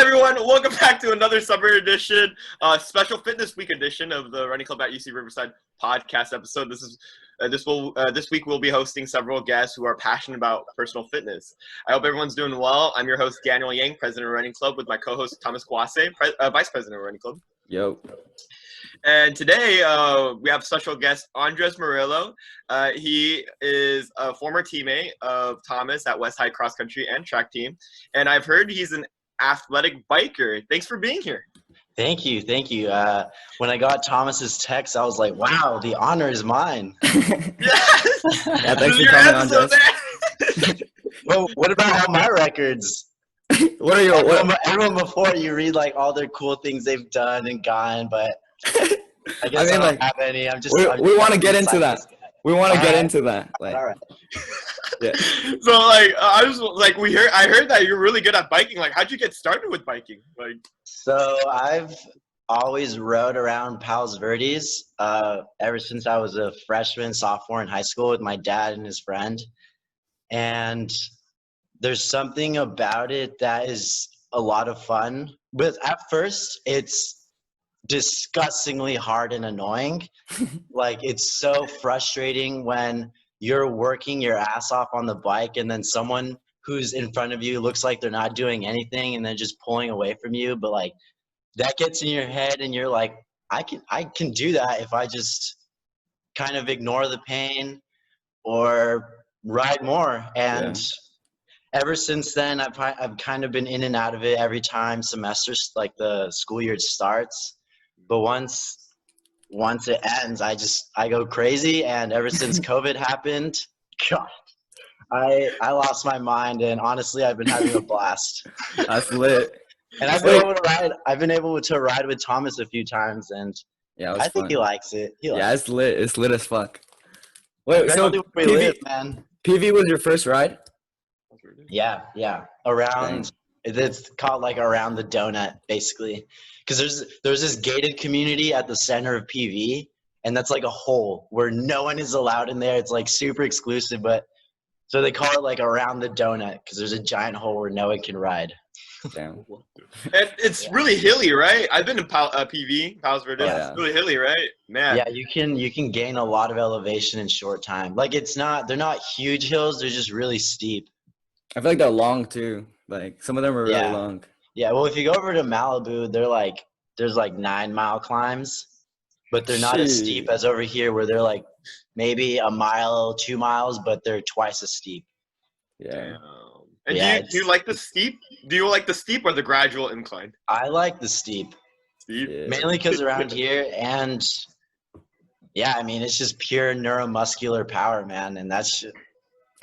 everyone? Welcome back to another summer edition, special Fitness Week edition of the Running Club at UC Riverside podcast episode. This week we'll be hosting several guests who are passionate about personal fitness. I hope everyone's doing well. I'm your host Daniel Yang, president of Running Club, with my co-host Thomas Kawase, vice president of Running Club. Yo. And today we have special guest Andres Murillo. He is a former teammate of Thomas at West High Cross Country and Track Team, and I've heard he's an athletic biker. Thanks for being here. Thank you. When I got Thomas's text, I was like, wow, the honor is mine. Yes! Yeah, thanks for coming on, Andres. Well, what about all my records? What are your everyone before you read like all their cool things they've done and gone, but I guess I don't have any. We want to get into that. We want to get into that. Like, all right. Yeah. So I heard that you're really good at biking. Like, how'd you get started with biking? So I've always rode around Palos Verdes ever since I was a freshman, sophomore in high school with my dad and his friend. And there's something about it that is a lot of fun. But at first, it's disgustingly hard and annoying. Like, it's so frustrating when you're working your ass off on the bike and then someone who's in front of you looks like they're not doing anything and they're just pulling away from you. But like, that gets in your head and you're like, I can do that if I just kind of ignore the pain or ride more. And ever since then, I've kind of been in and out of it every time semesters, like the school year starts. But once it ends, I go crazy. And ever since COVID happened, God, I lost my mind. And honestly, I've been having a blast. That's lit. And I've been able to ride with Thomas a few times, and yeah, I think he likes it. It's lit. It's lit as fuck. Wait, so man. PV was your first ride? Yeah. Around. It's called like around the donut, basically, because there's this gated community at the center of PV, and that's like a hole where no one is allowed in there. It's like super exclusive, but so they call it like around the donut because there's a giant hole where no one can ride. Damn. And it's really hilly, right? I've been to PV, Palos Verdes. Yeah. It's really hilly, right? Man. Yeah, you can gain a lot of elevation in short time. Like, they're not huge hills, they're just really steep. I feel like they're long too. Like, some of them are really long. Yeah, well, if you go over to Malibu, there's like 9-mile climbs, but they're not as steep as over here where they're like maybe a mile, 2 miles, but they're twice as steep. Yeah. And do you like the steep? Do you like the steep or the gradual incline? I like the steep. Yeah. Mainly because around here, and yeah, I mean, it's just pure neuromuscular power, man, and that's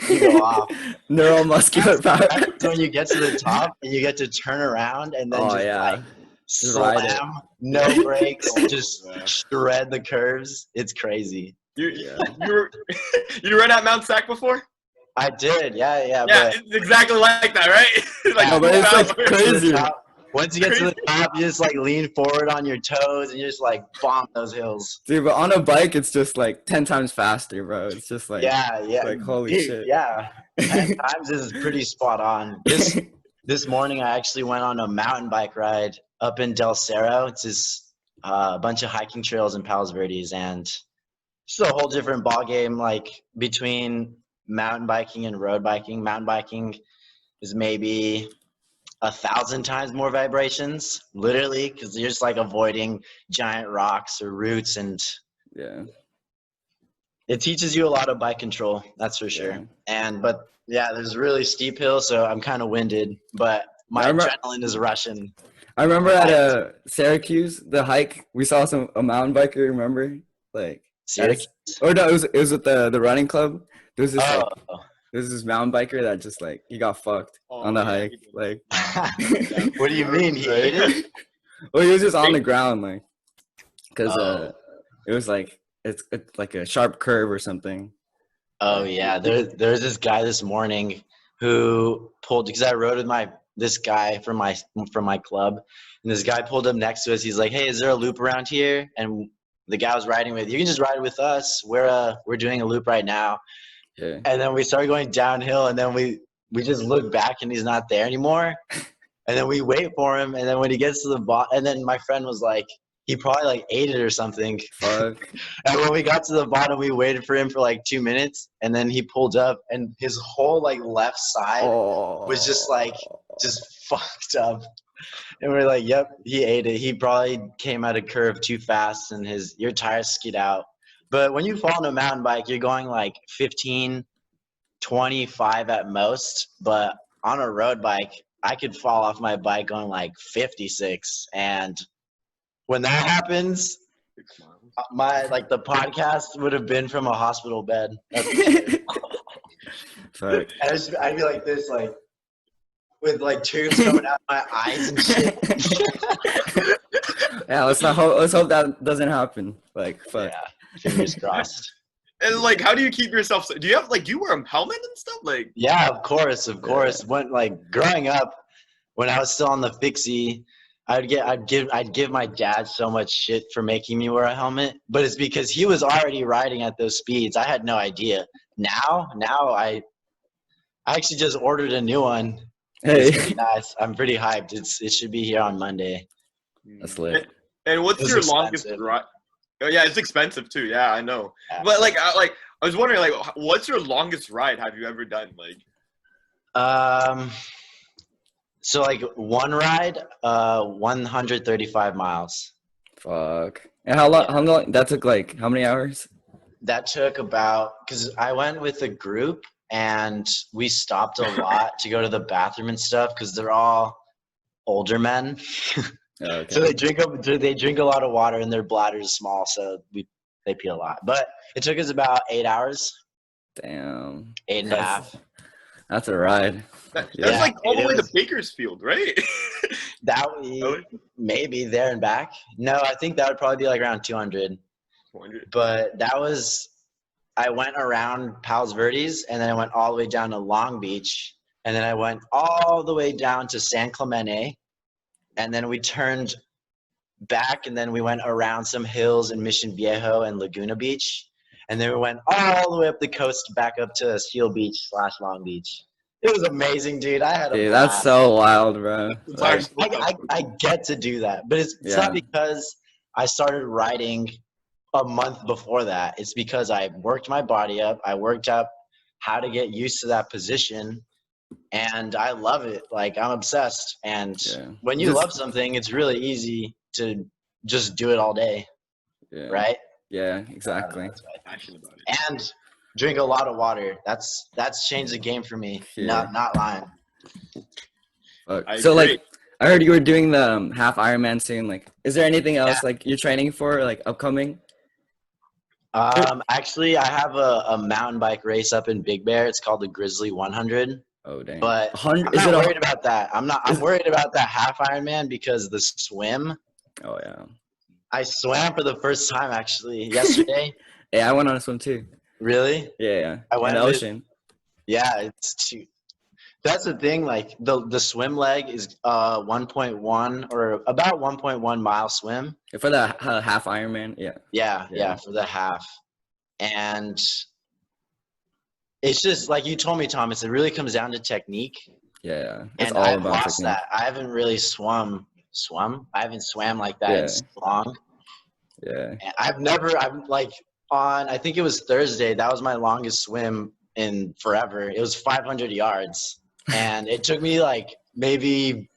you go off. Neuromuscular power. So when you get to the top and you get to turn around and then slam, no brakes, just shred the curves. It's crazy. You run at Mount Sac before? I did, yeah. Yeah, it's exactly like that, right? But it's like crazy. Once you get to the top, you just like lean forward on your toes and you just like bomb those hills. Dude, but on a bike, it's just like 10 times faster, bro. It's just like, like holy shit. Yeah, 10 times is pretty spot on. This morning, I actually went on a mountain bike ride up in Del Cerro. It's this bunch of hiking trails in Palos Verdes, and it's a whole different ball game, like between mountain biking and road biking. Mountain biking is maybe 1,000 times more vibrations, literally, because you're just like avoiding giant rocks or roots, and it teaches you a lot of bike control, that's for sure. But there's really steep hills, so I'm kind of winded, but my adrenaline is rushing. I remember at Syracuse, the hike, we saw a mountain biker, remember? Like Syracuse? Or no, it was with the running club. There's this mountain biker that just like he got fucked on the hike. Like, what do you mean he ate it? Well, he was just on the ground, like, because it was like it's like a sharp curve or something. Oh yeah, there's this guy this morning who pulled, because I rode with this guy from my club, and this guy pulled up next to us. He's like, "Hey, is there a loop around here?" And the guy I was riding with, "You can just ride with us. We're doing a loop right now." Yeah. And then we started going downhill, and then we just looked back, and he's not there anymore. And then we wait for him, and then when he gets to the bottom, and then my friend was like, he probably like ate it or something. Fuck. And when we got to the bottom, we waited for him for like 2 minutes, and then he pulled up, and his whole like left side was just like just fucked up. And we're like, yep, he ate it. He probably came at a curve too fast, and your tires skid out. But when you fall on a mountain bike, you're going like 15, 25 at most. But on a road bike, I could fall off my bike going like 56. And when that happens, the podcast would have been from a hospital bed. Fuck. I'd be like this, like with like tubes coming out of my eyes and shit. Yeah, let's hope that doesn't happen. Like, fuck. Yeah, fingers crossed. And like, how do you keep yourself? Do you have do you wear a helmet and stuff? Like, yeah, of course. When like growing up, when I was still on the fixie, I'd give my dad so much shit for making me wear a helmet, but it's because he was already riding at those speeds. I had no idea. Now I actually just ordered a new one. Hey. It's pretty nice. I'm pretty hyped. It should be here on Monday. That's lit. And what's your longest ride? Oh yeah, it's expensive too. Yeah, I know. Yeah. But I was wondering, like, what's your longest ride have you ever done? Like, so like one ride, 135 miles. Fuck. And how long? That took like how many hours? That took because I went with a group and we stopped a lot to go to the bathroom and stuff because they're all older men. Okay. So they drink a lot of water and their bladder is small, so they pee a lot. But it took us about 8 hours. Damn. 8.5. That's a ride. That's like all the way to Bakersfield, right? Maybe there and back. No, I think that would probably be like around 200. 200. But I went around Palos Verdes, and then I went all the way down to Long Beach, and then I went all the way down to San Clemente, and then we turned back, and then we went around some hills in Mission Viejo and Laguna Beach, and then we went all the way up the coast back up to Seal Beach / Long Beach. It was amazing, dude. I had a blast. That's so wild, bro. I get to do that, but it's not because I started riding a month before that. It's because I worked my body up. I worked up how to get used to that position, and I love it. Like, I'm obsessed. And when you love something, it's really easy to just do it all day, right? Yeah, exactly. That's why I'm passionate about it. And drink a lot of water. That's changed the game for me. Not lying. So like, I heard you were doing the half Ironman soon. Like, is there anything else like you're training for, like upcoming? Actually, I have a mountain bike race up in Big Bear. It's called the Grizzly 100. Oh dang! But I'm not worried about that. I'm worried about that half Ironman because the swim. Oh yeah. I swam for the first time actually yesterday. Yeah, I went on a swim too. Really? Yeah. I went in the ocean. Yeah, it's too. That's the thing. Like the swim leg is 1.1 or about 1.1 mile swim. For the half Ironman, yeah, for the half. And it's just like you told me, Thomas, it really comes down to technique. Yeah. It's and all I've about lost technique. That. I haven't really swum. I haven't swam like that in so long. Yeah. And I'm like I think it was Thursday. That was my longest swim in forever. It was 500 yards. And it took me like maybe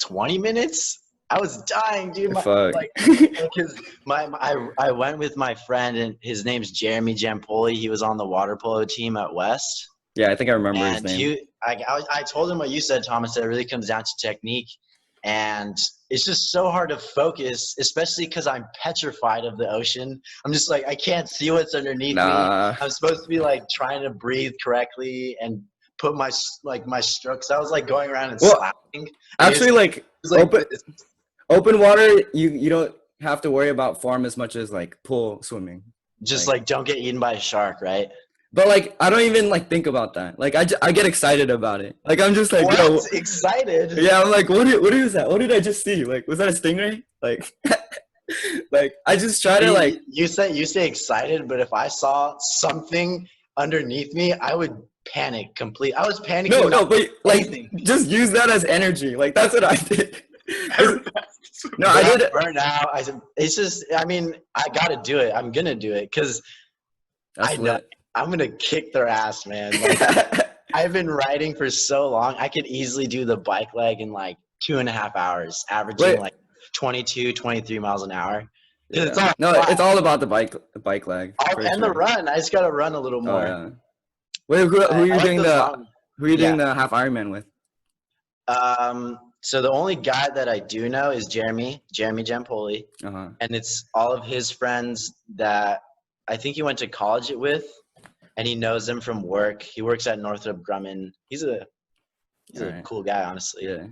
20 minutes. I was dying, dude. Because I went with my friend, and his name's Jeremy Jampoli. He was on the water polo team at West. Yeah, I think I remember his name. I told him what you said, Thomas, that it really comes down to technique. And it's just so hard to focus, especially because I'm petrified of the ocean. I'm just like, I can't see what's underneath me. I'm supposed to be like trying to breathe correctly and put my strokes. I was like going around and slapping. Actually, open water, you don't have to worry about form as much as like pool swimming. Just like don't get eaten by a shark, right? But like I don't even like think about that. Like I get excited about it. Like I'm just like, yo, excited. Yeah, I'm like, what is that? What did I just see? Like, was that a stingray? Like, like I just try to like. You say excited, but if I saw something underneath me, I would panic complete. I was panicking. No, but like, anything. just use that as energy. Like, that's what I did. No, I did. Burn out. I said, it's just. I mean, I gotta do it. I'm gonna do it because I know I'm gonna kick their ass, man. Like, I've been riding for so long. I could easily do the bike leg in like 2.5 hours, averaging like 22, 23 miles an hour. Yeah. It's all about the bike leg. And the run. I just gotta run a little more. Oh, yeah. Wait, who are you doing the half Ironman with? So the only guy that I do know is Jeremy Jampoli, and it's all of his friends that I think he went to college with, and he knows them from work. He works at Northrop Grumman. He's a cool guy, honestly. Yeah.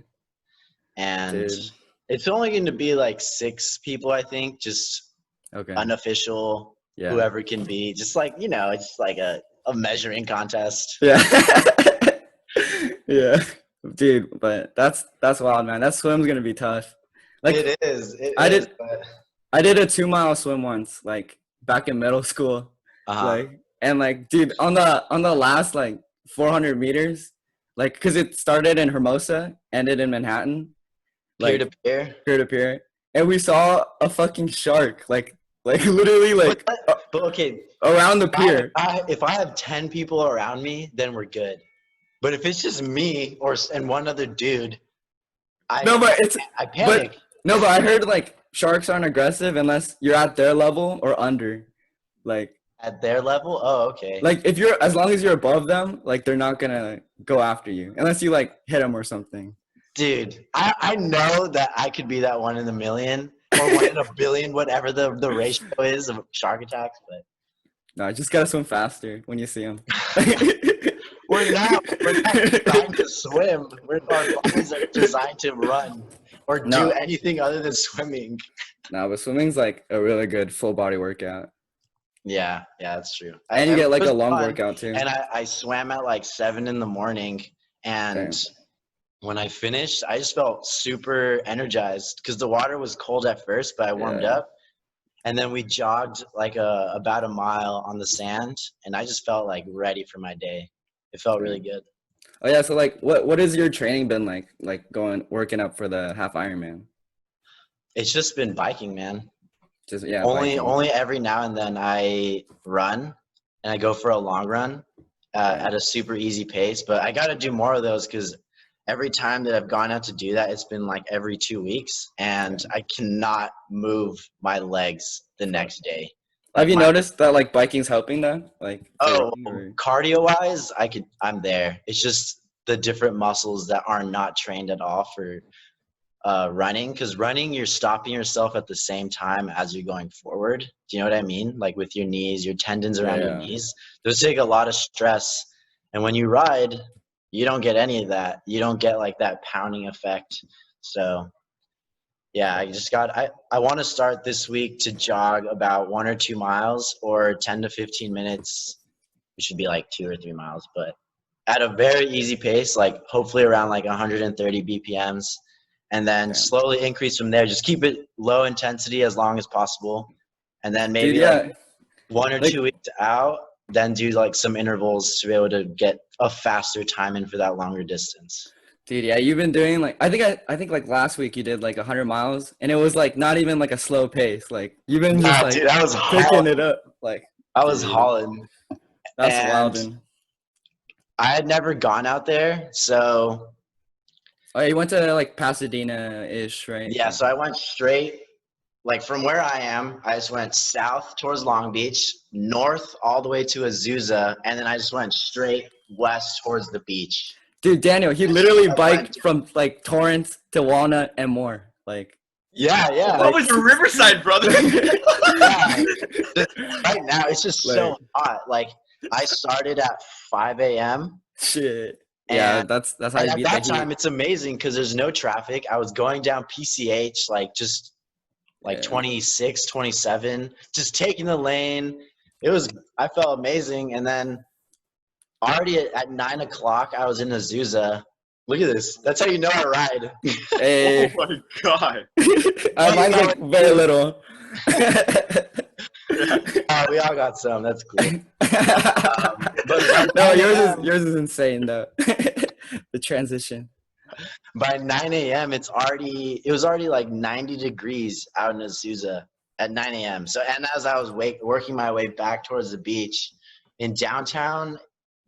And it's only going to be like 6 people, I think, just unofficial, whoever can be, just like it's like a measuring contest. Yeah. Yeah. Dude, but that's wild, man. That swim's gonna be tough. Like it is. I did a 2-mile swim once, like back in middle school. Like, and like, dude, on the last like 400 meters, like, cause it started in Hermosa, ended in Manhattan, like peer to peer, and we saw a fucking shark, like literally, like, but okay, around the pier. If I have 10 people around me, then we're good. But if it's just me and one other dude, I panic. But I heard like sharks aren't aggressive unless you're at their level or under, like. At their level? Oh, okay. Like as long as you're above them, like they're not gonna go after you unless you like hit them or something. Dude, I know that I could be that 1 in a million or 1 in a billion, whatever the ratio is of shark attacks. But no, I just gotta swim faster when you see them. We're not designed to swim. Our bodies are designed to run or do anything other than swimming. No, but swimming's like a really good full body workout. Yeah, that's true. And you get like a long workout too. And I swam at like 7 in the morning, and when I finished, I just felt super energized because the water was cold at first, but I warmed up. And then we jogged like about a mile on the sand, and I just felt like ready for my day. It felt really good. Oh yeah, so like what has your training been like working up for the half Ironman? It's just been biking, man. Just only every now and then I run, and I go for a long run at a super easy pace, but I got to do more of those because every time that I've gone out to do that, it's been like every 2 weeks, and I cannot move my legs the next day. Have you noticed that like biking's helping that? Like cardio wise, I'm there. It's just the different muscles that are not trained at all for running. Because running, you're stopping yourself at the same time as you're going forward. Do you know what I mean? Like with your knees, your tendons around your knees. Those take a lot of stress. And when you ride, you don't get any of that. You don't get like that pounding effect. So yeah, I want to start this week to jog about 1 or 2 miles or 10 to 15 minutes. It should be like 2 or 3 miles, but at a very easy pace, like hopefully around like 130 BPMs, and then slowly increase from there. Just keep it low intensity as long as possible. And then maybe like 1 or 2 weeks out, then do like some intervals to be able to get a faster time in for that longer distance. Dude, yeah, you've been doing like I think like last week you did like 100 miles, and it was like not even like a slow pace. Like you've been just like dude, I was picking it up. Like I was hauling. That's wild. I had never gone out there, so. Oh, you went to like Pasadena-ish, right? Yeah, so I went straight, like from where I am, I just went south towards Long Beach, north all the way to Azusa, and then I just went straight west towards the beach. Dude, Daniel, he literally biked from like Torrance to Walnut and more. Like, yeah. What was your Riverside, brother? Yeah. Right now, it's just so hot. Like, I started at 5 a.m. Shit. Yeah, that's how you beat that time. It's amazing because there's no traffic. I was going down PCH, like just like 26, 27, just taking the lane. I felt amazing, and then. Already at 9 o'clock, I was in Azusa. Look at this. That's how you know I ride. Hey. Oh, my God. I like very little. We all got some. That's cool. No, yours is insane though. The transition. By 9 a.m. it was already like 90 degrees out in Azusa at 9 a.m. So, and as I was working my way back towards the beach in downtown,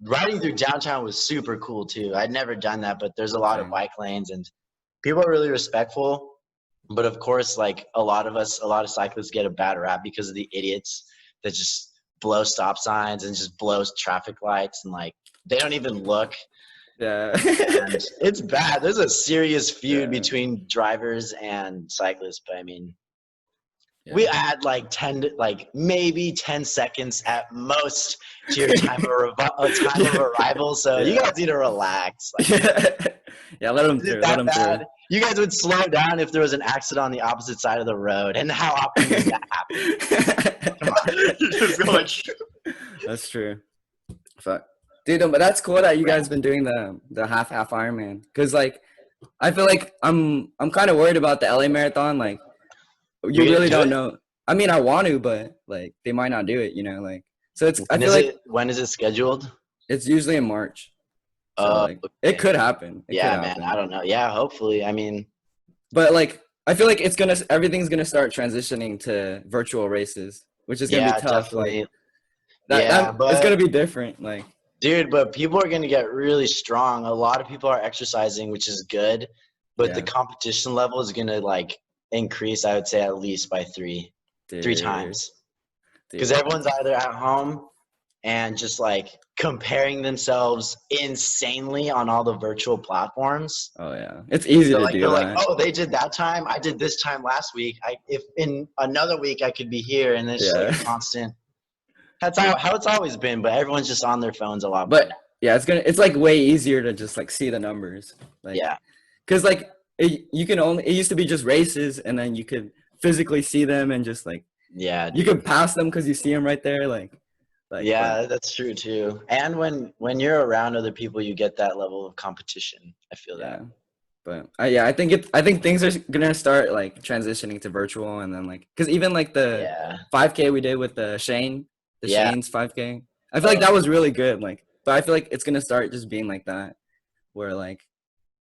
riding through downtown was super cool too. I'd never done that, but there's a lot of bike lanes and people are really respectful. But of course, like a lot of cyclists get a bad rap because of the idiots that just blow stop signs and just blow traffic lights and like they don't even look. Yeah. And it's bad. There's a serious feud between drivers and cyclists, but I mean, we add like maybe 10 seconds at most to your time of arrival. So you guys need to relax. Like, yeah, let them through. Let them through. You guys would slow down if there was an accident on the opposite side of the road. And how often does that happen? Come on. You're just going. That's true. Fuck. Dude, but that's cool that you guys been doing the half Ironman. Cause like, I feel like I'm kind of worried about the LA Marathon. Like, you really don't know. I mean, I want to, but like, they might not do it. You know, like, so it's. I feel like when is it scheduled? It's usually in March. So, like, okay. It could happen. It could happen. I don't know. Yeah, hopefully. I mean, but like, I feel like everything's gonna start transitioning to virtual races, which is gonna be tough. Definitely. Like, but it's gonna be different. Like, dude, but people are gonna get really strong. A lot of people are exercising, which is good, but the competition level is gonna like increase. I would say at least by three times, because everyone's either at home and just like comparing themselves insanely on all the virtual platforms. Oh yeah, it's easy to do that. Like, oh, they did that time. I did this time last week. If in another week I could be here, and it's just like constant. That's how it's always been, but everyone's just on their phones a lot. But yeah, it's like way easier to just like see the numbers. Like, because like it used to be just races, and then you could physically see them and just like you could pass them because you see them right there. Like that's true too. And when you're around other people, you get that level of competition. I feel that. But I think things are gonna start like transitioning to virtual, and then like because even like the 5K we did with the Shane's 5K, I feel like that was really good. Like, but I feel like it's gonna start just being like that, where like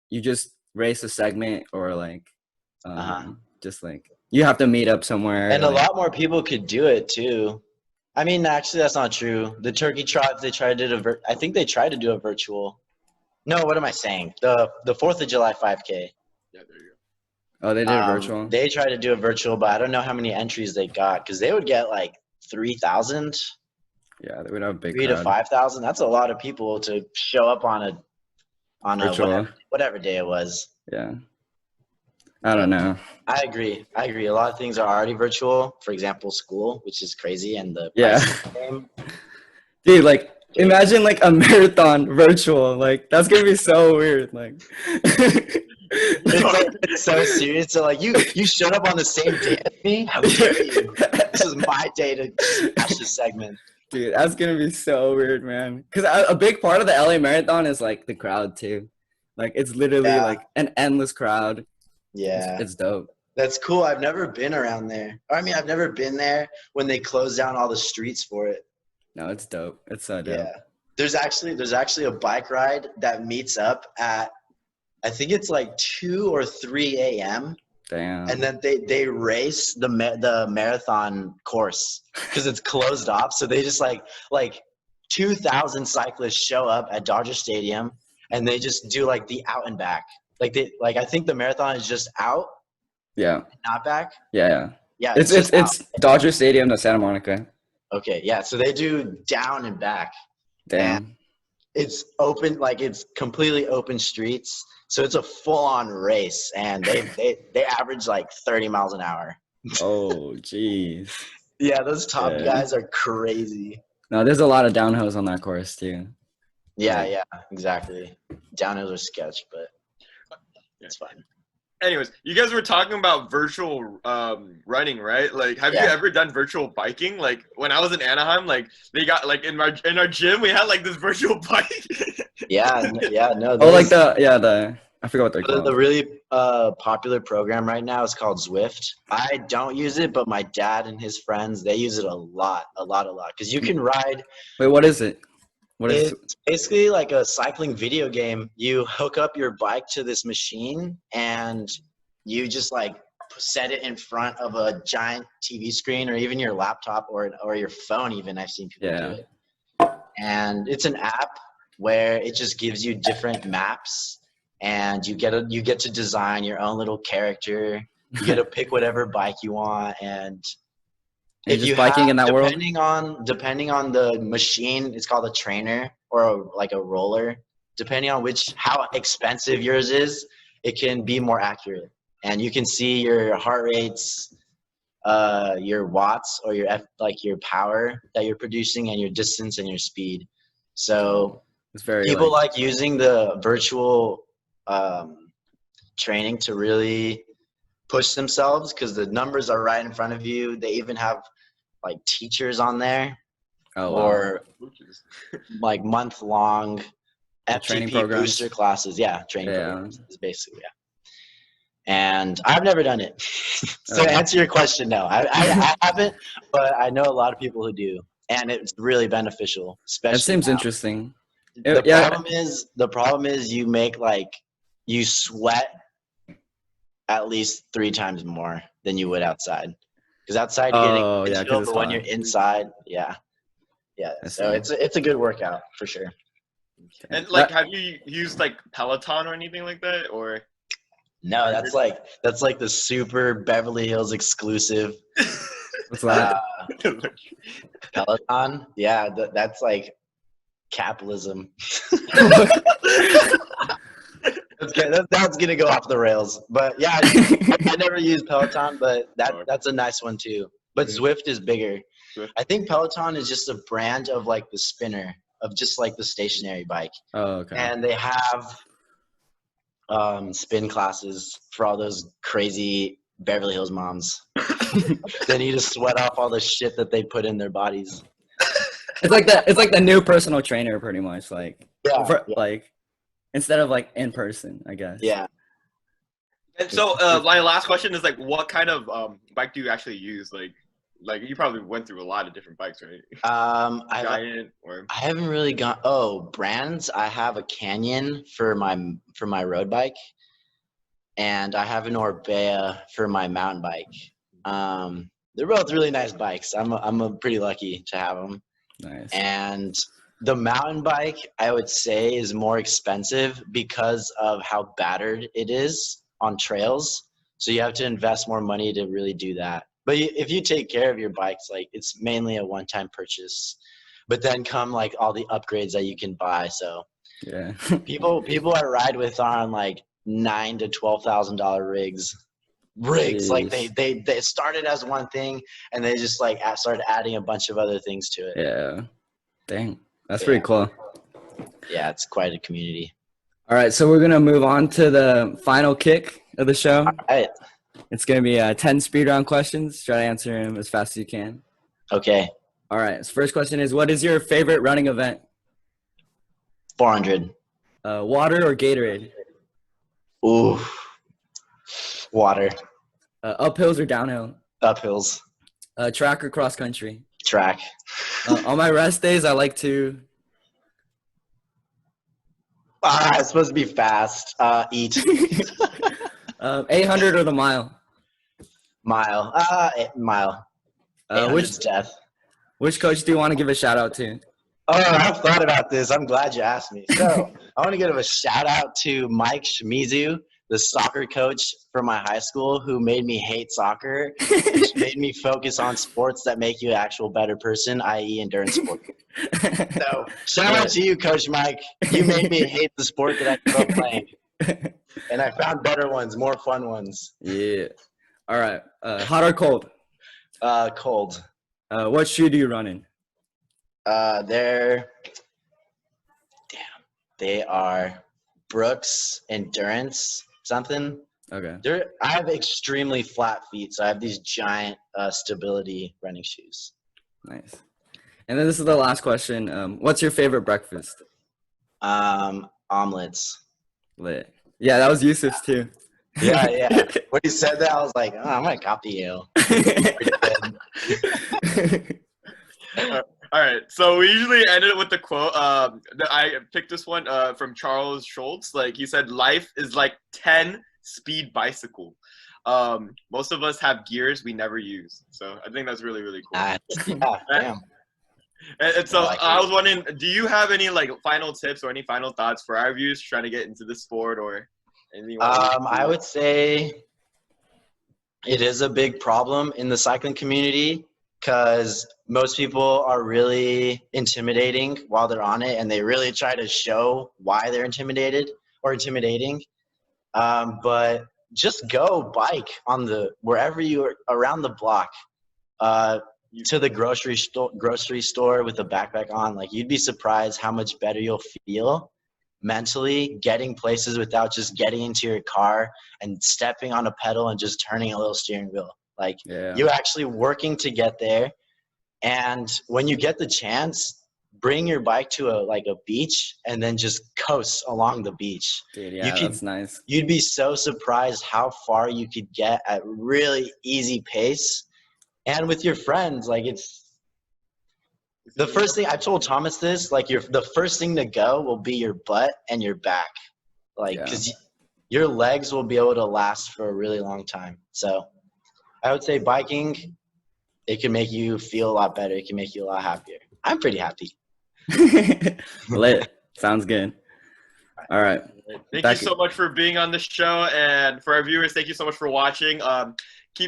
you just race a segment or like just like you have to meet up somewhere. And a lot more people could do it too. I mean, actually, that's not true. The Turkey Trot, I think they tried to do a virtual. No, what am I saying? The 4th of July 5K. Yeah, there you go. Oh, they did a virtual? They tried to do a virtual, but I don't know how many entries they got, because they would get like 3,000. Yeah, they would have a big 3,000 to 5,000. That's a lot of people to show up on a whatever day it was. Yeah. I don't know. I agree. A lot of things are already virtual. For example, school, which is crazy, and the game. Dude, like imagine like a marathon virtual. Like that's gonna be so weird. Like it's so serious. So like you showed up on the same day as me. How dare you? This is my day to smash this segment. Dude, that's gonna be so weird, man. Because a big part of the LA Marathon is like the crowd too. Like it's literally like an endless crowd. Yeah, it's dope. That's cool. I've never been around there. I mean, I've never been there when they closed down all the streets for it. No, it's dope. It's so dope. Yeah, there's actually a bike ride that meets up at, I think it's like 2 or 3 a.m. Damn. And then they race the marathon course because it's closed off. So they just like 2,000 cyclists show up at Dodger Stadium, and they just do like the out and back. I think the marathon is just out. Yeah. Not back. Yeah. It's Dodger Stadium to Santa Monica. Okay. Yeah. So they do down and back. Damn. And it's open, like it's completely open streets. So it's a full on race, and they average like 30 miles an hour. Oh, jeez. Yeah. Those top guys are crazy. No, there's a lot of downhills on that course too. Yeah, exactly. Downhills are sketch, but it's fine. Anyways, you guys were talking about virtual running, right? Like, have you ever done virtual biking? Like, when I was in Anaheim, like they got like in our gym, we had like this virtual bike. No. Oh, like the I forgot what they're called. The really popular program right now is called Zwift. I don't use it, but my dad and his friends, they use it a lot. Because you can ride. Wait, what is it? What is it? It's basically like a cycling video game. You hook up your bike to this machine and you just like set it in front of a giant TV screen or even your laptop or your phone even. I've seen people do it. And it's an app where it just gives you different maps and you get to design your own little character. You get to pick whatever bike you want and You're just biking in that world? Depending on the machine, it's called a trainer or like a roller. Depending on how expensive yours is, it can be more accurate. And you can see your heart rates, your watts or your power that you're producing and your distance and your speed. So it's very people like using the virtual training to really push themselves because the numbers are right in front of you. They even have like teachers on there or like month-long training FTP programs. booster classes. Yeah, training programs is basically, And I've never done it. So to answer your question, no, I haven't, but I know a lot of people who do, and it's really beneficial. Especially that seems now. interesting. The problem is you sweat at least 3 times more than you would outside. Because outside you're getting chill, but when you're inside, so it's a good workout for sure. And like, have you used like Peloton or anything like that, or? No, that's like the super Beverly Hills exclusive. What's that? Peloton? Yeah, that's like capitalism. That's gonna go off the rails. But yeah, I never used Peloton, but that's a nice one too. But Zwift is bigger. I think Peloton is just a brand of like the spinner, of just like the stationary bike. Oh, okay. And they have spin classes for all those crazy Beverly Hills moms. They need to sweat off all the shit that they put in their bodies. It's like the new personal trainer, pretty much. Like, like instead of like in person, I guess. Yeah. And so my last question is like, what kind of bike do you actually use? Like you probably went through a lot of different bikes, right? I haven't really gone. Brands. I have a Canyon for my road bike, and I have an Orbea for my mountain bike. They're both really nice bikes. I'm pretty lucky to have them. Nice. And the mountain bike, I would say, is more expensive because of how battered it is on trails. So you have to invest more money to really do that. But if you take care of your bikes, like it's mainly a one-time purchase. But then come like all the upgrades that you can buy. So yeah, people I ride with are on like $9,000 to $12,000 rigs. Jeez. Like they started as one thing and they just like started adding a bunch of other things to it. Yeah, dang, that's pretty cool. Yeah, it's quite a community. All right, so we're gonna move on to the final kick of the show. All right. It's going to be 10 speed round questions. Try to answer them as fast as you can. Okay. All right. So first question is, what is your favorite running event? 400. Water or Gatorade? Ooh. Water. Uphills or downhill? Uphills. Track or cross country? Track. On my rest days, I like to... It's supposed to be fast. Eat. 800 or the mile? Mile. Mile. Which coach do you want to give a shout out to? Oh, I've thought about this. I'm glad you asked me. So I want to give a shout out to Mike Shimizu, the soccer coach from my high school, who made me hate soccer, which made me focus on sports that make you an actual better person, i.e. endurance sport. So shout out to you, Coach Mike. You made me hate the sport that I grew up playing. And I found better ones, more fun ones. Yeah. All right. Hot or cold? Cold. What shoe do you run in? They are Brooks Endurance something. Okay. I have extremely flat feet, so I have these giant stability running shoes. Nice. And then this is the last question. What's your favorite breakfast? Omelets. Lit. Yeah, that was Yusuf's too. Yeah, yeah. When he said that, I was like, oh, I'm gonna copy you. All right, so we usually end it with the quote. I picked this one from Charles Schultz. Like he said, "Life is like 10 speed bicycle. Most of us have gears we never use." So I think that's really, really cool. Yeah, damn. And so I was wondering, do you have any like final tips or any final thoughts for our viewers trying to get into the sport or anything? I would say it is a big problem in the cycling community because most people are really intimidating while they're on it, and they really try to show why they're intimidated or intimidating. But just go bike on wherever you are around the block, to the grocery store with a backpack on. Like, you'd be surprised how much better you'll feel mentally getting places without just getting into your car and stepping on a pedal and just turning a little steering wheel. Like, you're actually working to get there. And when you get the chance, bring your bike to a beach and then just coast along the beach. Dude, yeah, that's nice. You'd be so surprised how far you could get at really easy pace. And with your friends, like, it's the first thing I've told Thomas this, like, the first thing to go will be your butt and your back. Like, because your legs will be able to last for a really long time. So I would say biking, it can make you feel a lot better. It can make you a lot happier. I'm pretty happy. Lit. Sounds good. All right. Thank you so much for being on the show. And for our viewers, thank you so much for watching.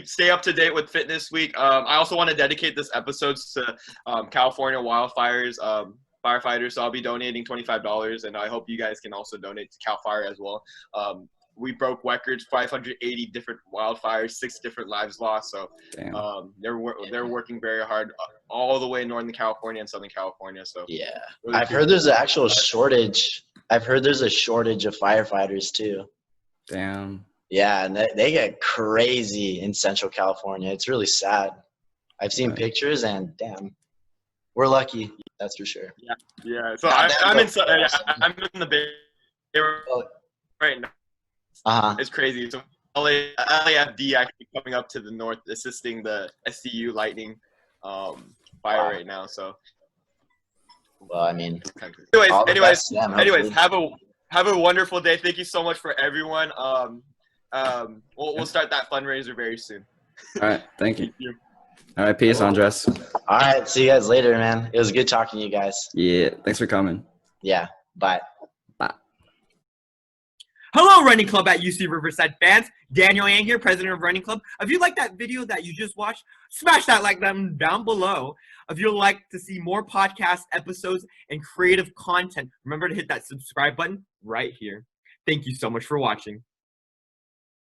Stay up to date with Fitness Week. I also want to dedicate this episode to California wildfires, firefighters. So I'll be donating $25, and I hope you guys can also donate to Cal Fire as well. We broke records, 580 different wildfires, 6 different lives lost. So they're working very hard all the way in Northern California and Southern California. So yeah, really I've heard there's an actual shortage. I've heard there's a shortage of firefighters too. Damn. Yeah, and they get crazy in Central California. It's really sad. I've seen pictures, and damn, we're lucky. That's for sure. Yeah. So I'm in the Bay Area right now. It's crazy. So LAFD actually coming up to the north, assisting the SCU Lightning fire right now. So. Well, I mean. Anyways, have a wonderful day. Thank you so much for everyone. We'll start that fundraiser very soon. All right. Thank you. All right. Peace, Andres. All right. See you guys later, man. It was good talking to you guys. Yeah. Thanks for coming. Yeah. Bye. Hello, Running Club at UC Riverside fans. Daniel Yang here, president of Running Club. If you like that video that you just watched, smash that like button down below. If you'd like to see more podcast episodes and creative content, remember to hit that subscribe button right here. Thank you so much for watching.